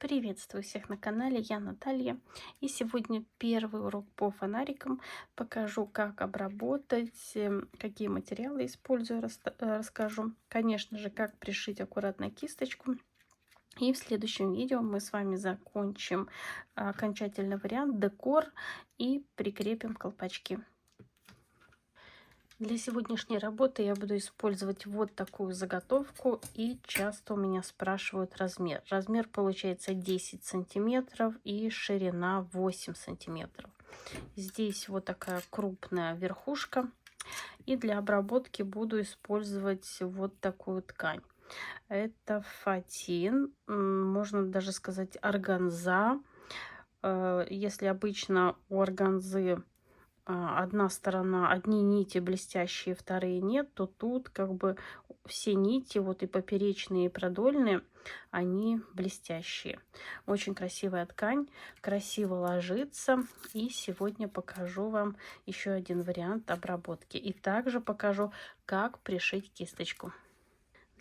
Приветствую всех на канале, я Наталья. И сегодня первый урок по фонарикам. Покажу, как обработать, какие материалы использую, расскажу. Конечно же, как пришить аккуратно кисточку. И в следующем видео мы с вами закончим окончательный вариант, декор, и прикрепим колпачки. Для сегодняшней работы я буду использовать вот такую заготовку, и часто у меня спрашивают размер. Размер получается 10 сантиметров и ширина 8 сантиметров. Здесь вот такая крупная верхушка, и для обработки буду использовать вот такую ткань. Это фатин, можно даже сказать органза. Если обычно у органзы одна сторона, одни нити блестящие, вторые нет, то тут как бы все нити, вот и поперечные, и продольные, они блестящие. Очень красивая ткань, красиво ложится. И сегодня покажу вам еще один вариант обработки. И также покажу, как пришить кисточку.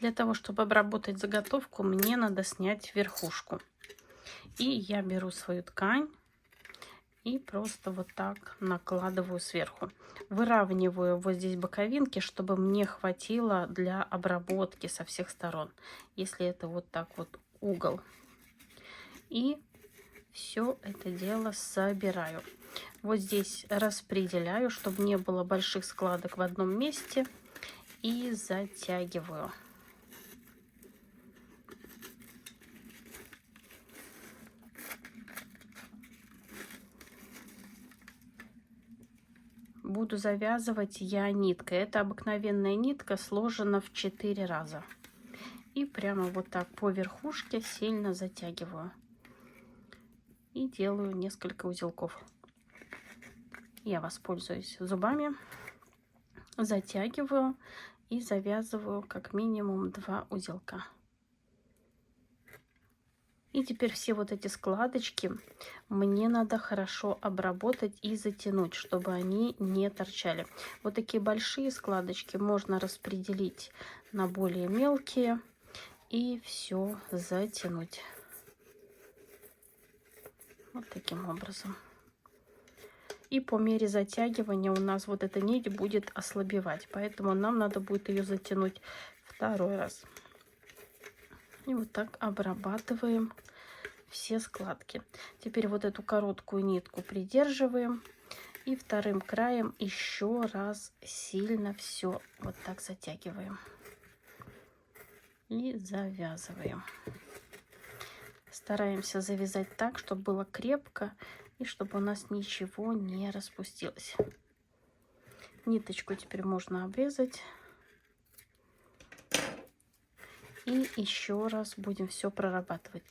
Для того, чтобы обработать заготовку, мне надо снять верхушку. И я беру свою ткань и просто вот так накладываю сверху. Выравниваю вот здесь боковинки, чтобы мне хватило для обработки со всех сторон, если это вот так вот угол. И все это дело собираю. Вот здесь распределяю, чтобы не было больших складок в одном месте, и затягиваю. Буду завязывать я ниткой. Это обыкновенная нитка, сложена в 4 раза. И прямо вот так по верхушке сильно затягиваю. И делаю несколько узелков. Я воспользуюсь зубами, затягиваю и завязываю как минимум 2 узелка. И теперь все вот эти складочки мне надо хорошо обработать и затянуть, чтобы они не торчали. Вот такие большие складочки можно распределить на более мелкие и все затянуть. Вот таким образом. И по мере затягивания у нас вот эта нить будет ослабевать, поэтому нам надо будет ее затянуть второй раз. И вот так обрабатываем все складки. Теперь вот эту короткую нитку придерживаем и вторым краем еще раз сильно все вот так затягиваем и завязываем. Стараемся завязать так, чтобы было крепко и чтобы у нас ничего не распустилось. Ниточку теперь можно обрезать. И еще раз будем все прорабатывать.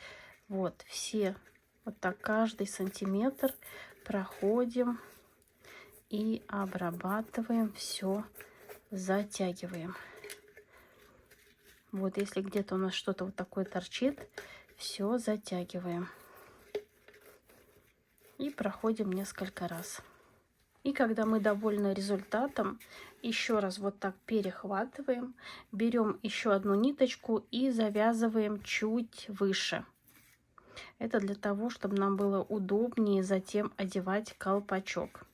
Вот все, вот так каждый сантиметр проходим и обрабатываем, все затягиваем. Вот если где-то у нас что-то вот такое торчит, все затягиваем. И проходим несколько раз. И когда мы довольны результатом, еще раз вот так перехватываем, берем еще одну ниточку и завязываем чуть выше. Это для того, чтобы нам было удобнее затем одевать колпачок.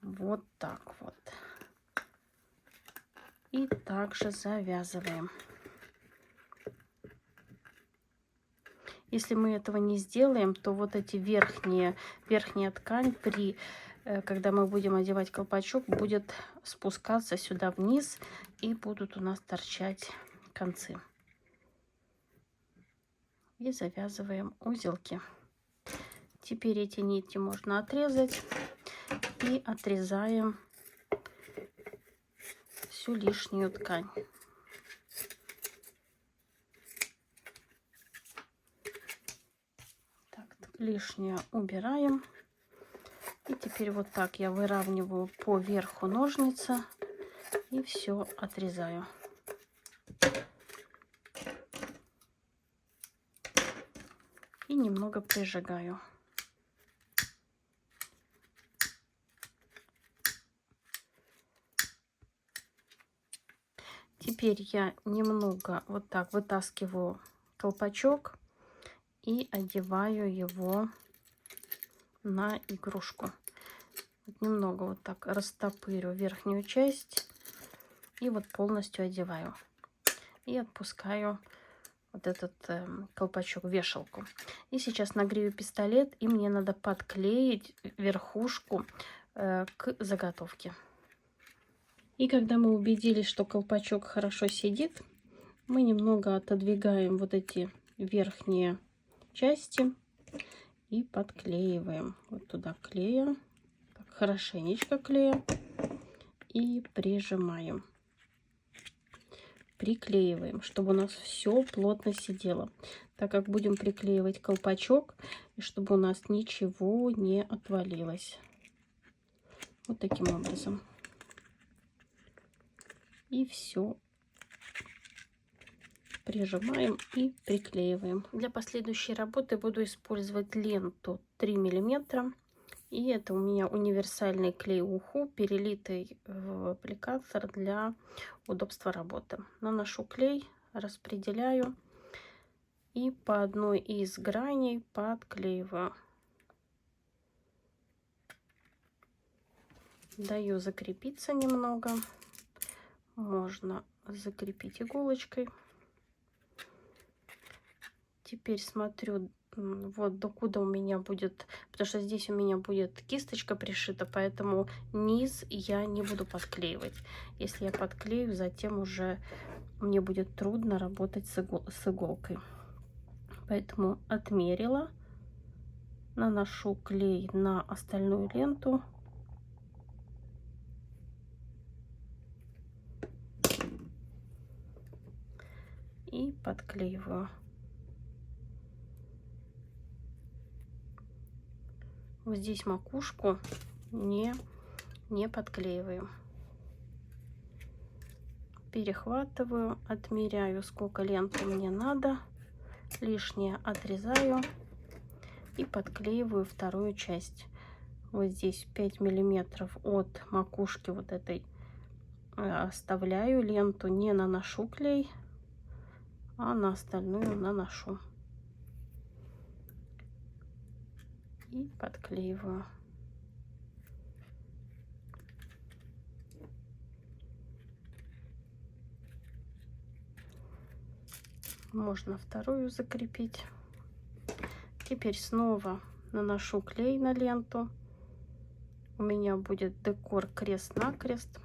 Вот так вот. И также завязываем. Если мы этого не сделаем, то вот эти верхняя ткань, когда мы будем одевать колпачок, будет спускаться сюда вниз, и будут у нас торчать концы. И завязываем узелки. Теперь эти нити можно отрезать. И отрезаем всю лишнюю ткань. Лишнее убираем. И теперь вот так я выравниваю по верху ножницы и все отрезаю. И немного прижигаю. Теперь я немного вот так вытаскиваю колпачок и одеваю его на игрушку. Вот немного вот так растопырю верхнюю часть и вот полностью одеваю. И отпускаю вот этот колпачок, вешалку. И сейчас нагрею пистолет, и мне надо подклеить верхушку к заготовке. И когда мы убедились, что колпачок хорошо сидит, мы немного отодвигаем вот эти верхние части и подклеиваем. Вот туда клея, так, хорошенечко клея, и прижимаем. Приклеиваем, чтобы у нас все плотно сидело, так как будем приклеивать колпачок, и чтобы у нас ничего не отвалилось. Вот таким образом. И все прижимаем и приклеиваем. Для последующей работы буду использовать ленту 3 мм. И это у меня универсальный клей уху, перелитый в аппликатор для удобства работы. Наношу клей, распределяю и по одной из граней подклеиваю. Даю закрепиться немного. Можно закрепить иголочкой. Теперь смотрю, вот докуда у меня будет, потому что здесь у меня будет кисточка пришита, поэтому низ я не буду подклеивать. Если я подклею, затем уже мне будет трудно работать с иголкой. Поэтому отмерила, наношу клей на остальную ленту. И подклеиваю. Вот здесь макушку не подклеиваю. Перехватываю, отмеряю, сколько ленты мне надо. Лишнее отрезаю и подклеиваю вторую часть. Вот здесь 5 миллиметров от макушки вот этой оставляю ленту, не наношу клей, а на остальную наношу. И подклеиваю. Можно вторую закрепить. Теперь снова наношу клей на ленту. У меня будет декор крест-накрест,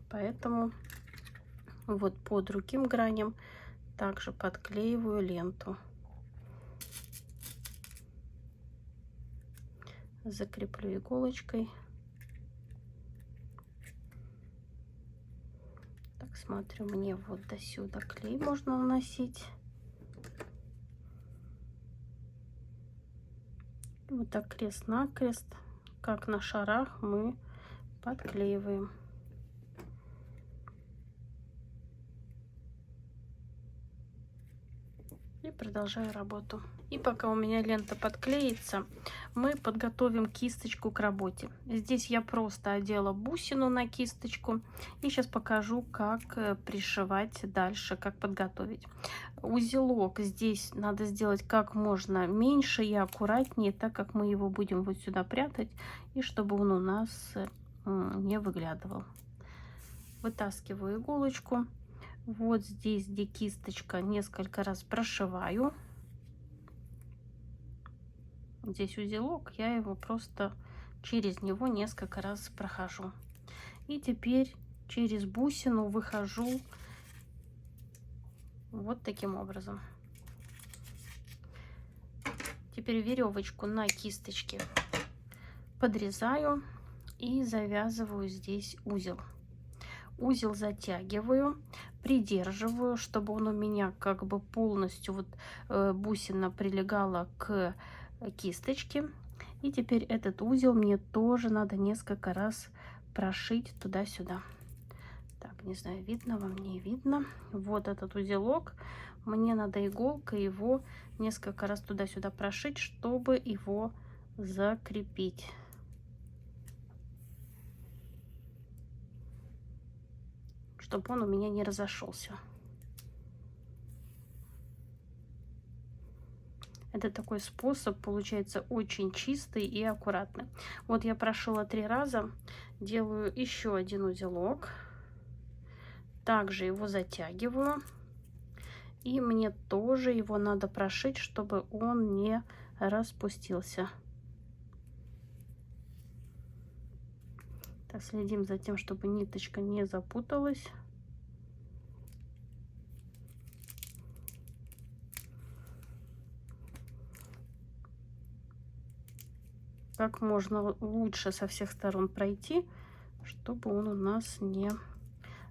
поэтому вот по другим граням также подклеиваю ленту. Закреплю иголочкой. Так, смотрю, мне вот до сюда клей можно наносить. Вот так крест-накрест, как на шарах, мы подклеиваем. И продолжаю работу. И пока у меня лента подклеится, мы подготовим кисточку к работе. Здесь я просто одела бусину на кисточку. И сейчас покажу, как пришивать дальше, как подготовить. Узелок здесь надо сделать как можно меньше и аккуратнее, так как мы его будем вот сюда прятать, и чтобы он у нас не выглядывал. Вытаскиваю иголочку. Вот здесь, где кисточка, несколько раз прошиваю. Здесь узелок, я его просто через него несколько раз прохожу. И теперь через бусину выхожу вот таким образом. Теперь веревочку на кисточке подрезаю и завязываю здесь узел. Узел затягиваю, придерживаю, чтобы он у меня как бы полностью вот бусина прилегала к кисточке. И теперь этот узел мне тоже надо несколько раз прошить туда-сюда. Так, не знаю, видно вам, не видно. Вот этот узелок. Мне надо иголкой его несколько раз туда-сюда прошить, чтобы его закрепить. чтобы он у меня не разошелся. Это такой способ, получается, очень чистый и аккуратный. Вот я прошила 3 раза, делаю еще один узелок, также его затягиваю, и мне тоже его надо прошить, чтобы он не распустился. Так, следим за тем, чтобы ниточка не запуталась. Как можно лучше со всех сторон пройти, чтобы он у нас не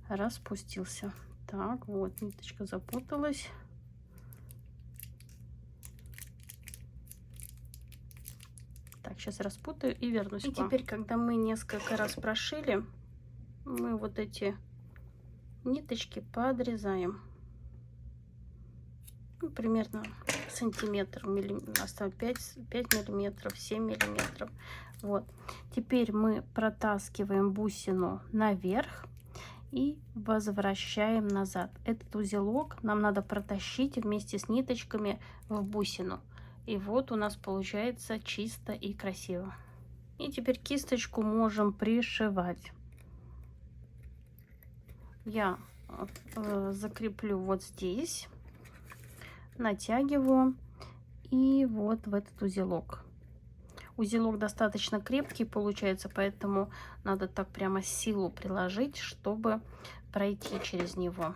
распустился. Так, вот ниточка запуталась. Так, сейчас распутаю и вернусь. И теперь, когда мы несколько раз прошили, мы вот эти ниточки подрезаем. Ну, примерно сантиметр, оставим 5 миллиметров, 7 миллиметров. Вот. Теперь мы протаскиваем бусину наверх и возвращаем назад. Этот узелок нам надо протащить вместе с ниточками в бусину. И вот у нас получается чисто и красиво. И теперь кисточку можем пришивать. Я закреплю вот здесь, натягиваю и вот в этот узелок. Узелок достаточно крепкий получается, поэтому надо так прямо силу приложить, чтобы пройти через него.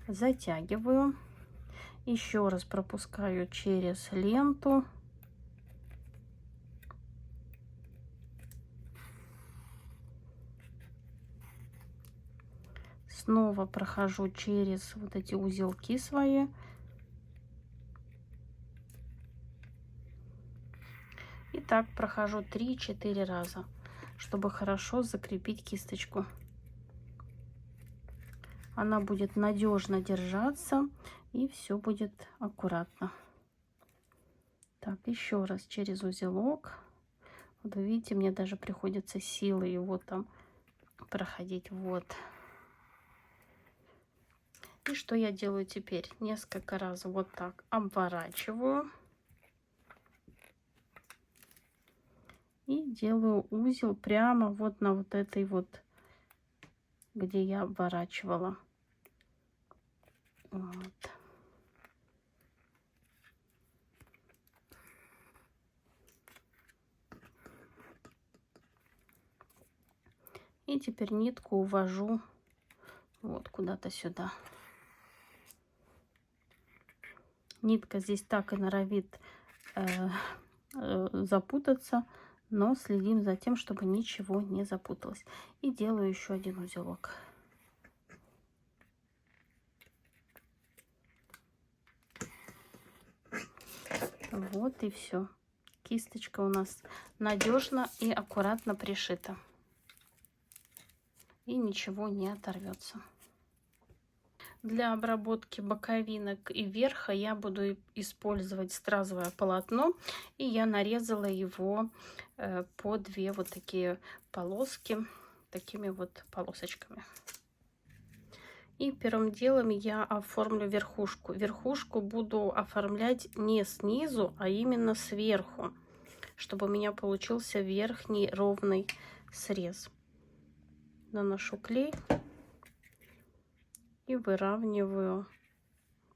Затягиваю, еще раз пропускаю через ленту. Снова прохожу через вот эти узелки свои. И так прохожу 3-4 раза, чтобы хорошо закрепить кисточку. Она будет надежно держаться, и все будет аккуратно. Так, еще раз через узелок. Вот вы видите, мне даже приходится силой его там проходить. Вот. И что я делаю теперь? Несколько раз вот так обворачиваю. И делаю узел прямо вот на вот этой вот, где я обворачивала. Вот. И теперь нитку увожу вот куда-то сюда. Нитка здесь так и норовит запутаться, но следим за тем, чтобы ничего не запуталось. И делаю еще один узелок. Вот и все. Кисточка у нас надежно и аккуратно пришита. И ничего не оторвется. Для обработки боковинок и верха я буду использовать стразовое полотно. И я нарезала его по 2 вот такие полоски, такими вот полосочками. И первым делом я оформлю верхушку. Верхушку буду оформлять не снизу, а именно сверху, чтобы у меня получился верхний ровный срез. Наношу клей и выравниваю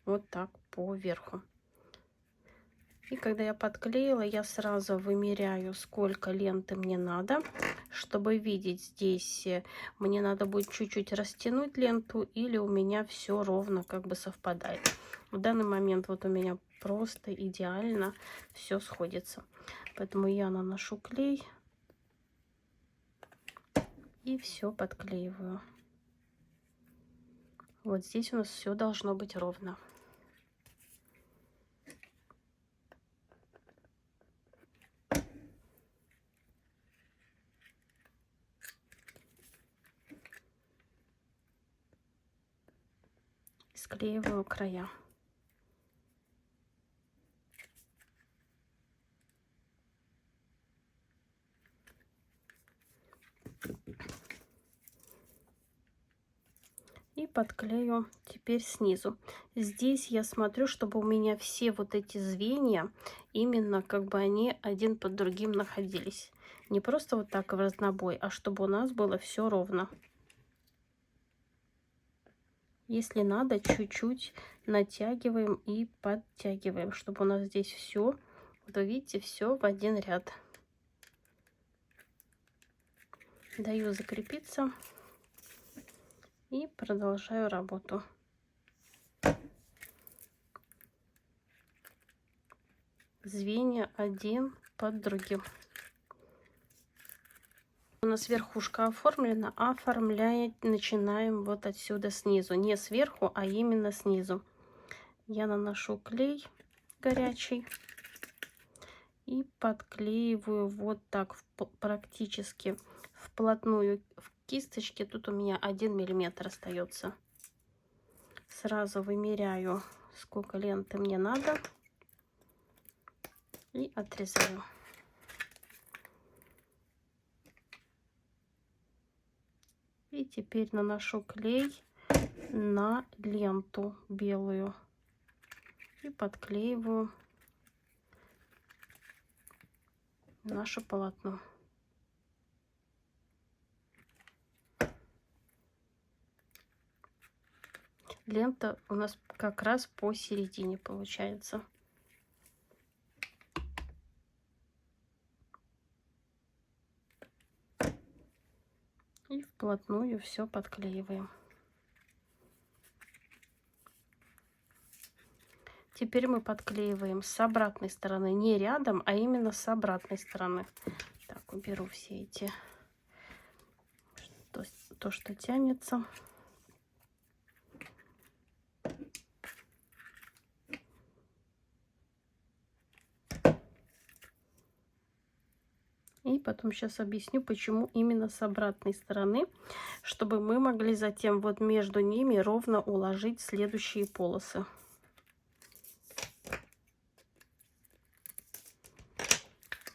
вот так по верху. И когда я подклеила, я сразу вымеряю, сколько ленты мне надо, чтобы видеть здесь, мне надо будет чуть-чуть растянуть ленту или у меня все ровно как бы совпадает. В данный момент вот у меня просто идеально все сходится. Поэтому я наношу клей и все подклеиваю. Вот здесь у нас все должно быть ровно. Склеиваю края. подклею теперь снизу. Здесь я смотрю, чтобы у меня все вот эти звенья именно как бы они один под другим находились. Не просто вот так в разнобой, а чтобы у нас было все ровно. Если надо, чуть-чуть натягиваем и подтягиваем, чтобы у нас здесь все, вот вы видите, все в один ряд. Даю закрепиться и продолжаю работу. Звенья один под другим. У нас верхушка оформлена, оформлять начинаем вот отсюда снизу, не сверху, а именно снизу. Я наношу клей горячий и подклеиваю вот так практически вплотную в кисточке. Тут у меня 1 миллиметр остается. Сразу вымеряю, сколько ленты мне надо, и отрезаю. И теперь наношу клей на ленту белую и подклеиваю наше полотно. Лента у нас как раз посередине получается. И вплотную все подклеиваем. Теперь мы подклеиваем с обратной стороны, не рядом, а именно с обратной стороны. Так, уберу все эти, то, что тянется. И потом сейчас объясню, почему именно с обратной стороны, чтобы мы могли затем вот между ними ровно уложить следующие полосы.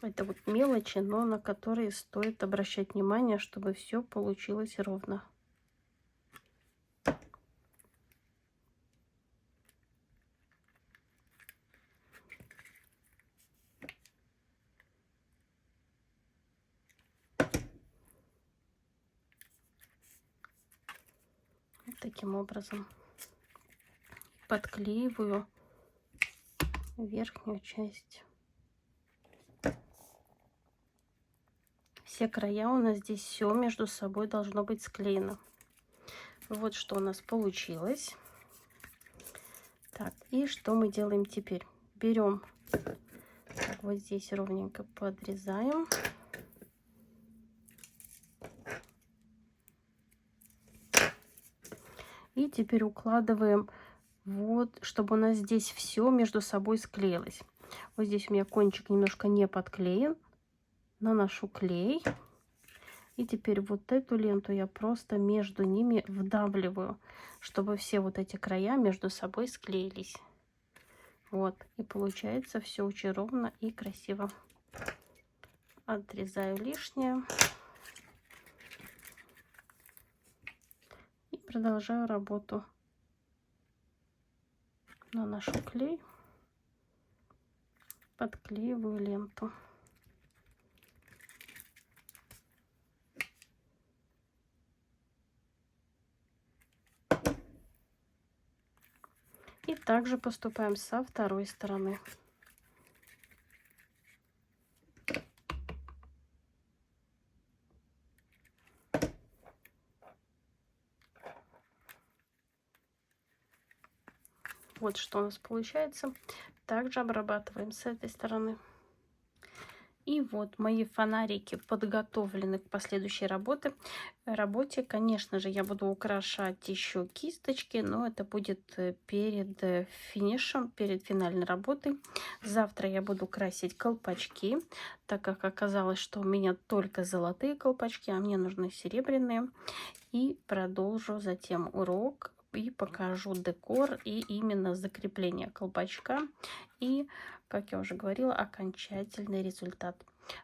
Это вот мелочи, но на которые стоит обращать внимание, чтобы все получилось ровно. Таким образом подклеиваю верхнюю часть. Все края у нас здесь все между собой должно быть склеено. Вот что у нас получилось. Так, и что мы делаем теперь? Берем, так, вот здесь ровненько подрезаем. И теперь укладываем, вот, чтобы у нас здесь все между собой склеилось. Вот здесь у меня кончик немножко не подклеен. Наношу клей. И теперь вот эту ленту я просто между ними вдавливаю, чтобы все вот эти края между собой склеились. Вот. И получается все очень ровно и красиво. Отрезаю лишнее. Продолжаю работу. Наношу клей, подклеиваю ленту. И также поступаем со второй стороны. Вот что у нас получается. Также обрабатываем с этой стороны. И вот мои фонарики подготовлены к последующей работе. Конечно же, я буду украшать еще кисточки, но это будет перед финишем, перед финальной работой. Завтра я буду красить колпачки, так как оказалось, что у меня только золотые колпачки, а мне нужны серебряные. И продолжу затем урок и покажу декор и именно закрепление колпачка и, как я уже говорила, окончательный результат.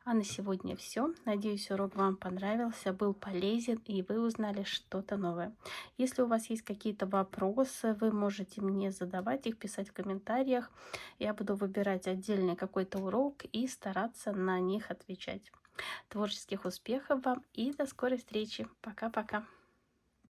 А на сегодня все. Надеюсь, урок вам понравился, был полезен и вы узнали что-то новое. Если у вас есть какие-то вопросы, вы можете мне задавать их, писать в комментариях. Я буду выбирать отдельный какой-то урок и стараться на них отвечать. Творческих успехов вам и до скорой встречи. Пока-пока.